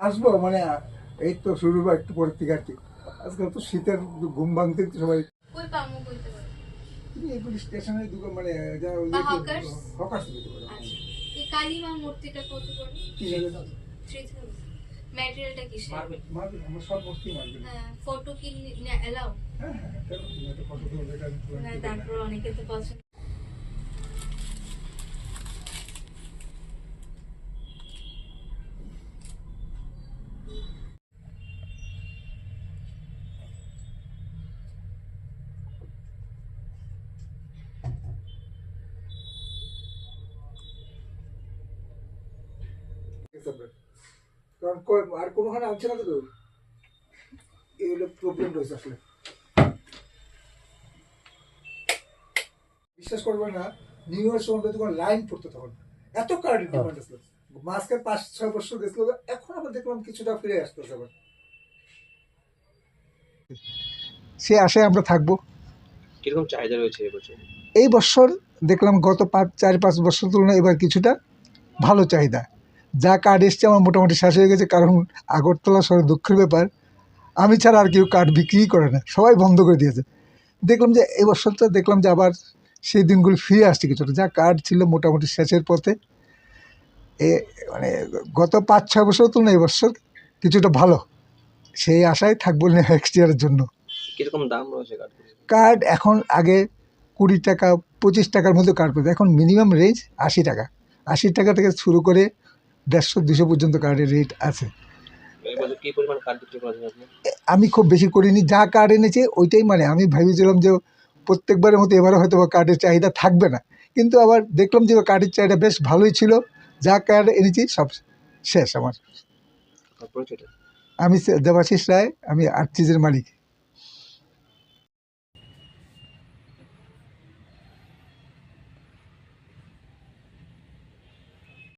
আসবো মানে এই তো শুরু বা একটু পরের থেকে আর কি। আজকাল তো শীতের ঘুম ভাঙতে তো সবাই কই পামু কইতে পারো তুমি এগুলি স্টেশনের দোকান মানে যা ওই বা যে হকার্স হকার্স দিতে পারো। আচ্ছা এই কালিমা মূর্তিটা কত করে কি জায়গা 3000 ম্যাটেরিয়ালটা কিসের মারবে আমার সব মূর্তি মারবে। হ্যাঁ ফটো কি এলাও হ্যাঁ হ্যাঁ কেন তুমি একটা ফটো তুলবে এটা আমি না তোমাকে তারপর অনেকে তো পছন্দ কারণ আর কোনোখানে আনছে না তো কেউ, এই হলো প্রবলেম রয়েছে আসলে। বিশ্বাস করবে না, নিউ ইয়ার সময় তখন লাইন পড়তো তখন, এত কার্ডের ডিমান্ড আসলো। মাঝখানে 5-6 বছর গেছিল, এখন আবার দেখলাম কিছুটা ফিরে আসতেছে আবার। সে আশায় আমরা থাকবো। কিরকম চাহিদা রয়েছে এবছর? এই বছর দেখলাম গত 4-5 বছর তুলনায় এবার কিছুটা ভালো চাহিদা। যা কার্ড এসছে আমার মোটামুটি শেষ হয়ে গেছে, কারণ আগরতলা শহরে দুঃখের ব্যাপার, আমি ছাড়া আর কেউ কার্ড বিক্রিই করে না, সবাই বন্ধ করে দিয়েছে। দেখলাম যে এই বছরটা দেখলাম যে আবার সেই দিনগুলো ফিরে আসছে কিছুটা, যা কার্ড ছিল মোটামুটি শেষের পথে। এ মানে গত 5-6 বছর তুলনায় এবছর কিছুটা ভালো, সেই আশায় থাকবো নেক্সট ইয়ারের জন্য। কিরকম দাম রয়েছে কার্ড? কার্ড এখন আগে 20 টাকা 25 টাকার মধ্যে কার্ড পেত, এখন মিনিমাম রেঞ্জ 80 টাকা। 80 টাকা থেকে শুরু করে 150-200 পর্যন্ত কার্ডের রেট আছে। এবছর কি পরিমাণ কার্ড বিক্রি করেছেন আপনি? আমি খুব বেশি করিনি, যা কার্ড এনেছি ওইটাই, মানে আমি ভেবেছিলাম যে প্রত্যেকবারের মতো এবারও হয়তো বা কার্ডের চাহিদা থাকবে না, কিন্তু আবার দেখলাম যে কার্ডের চাহিদা বেশ ভালোই ছিল। যা কার্ড এনেছি সব শেষ আমার। পরিচয়টা? আমি দেবাশিস রায়, আমি আর্চিজের মালিক।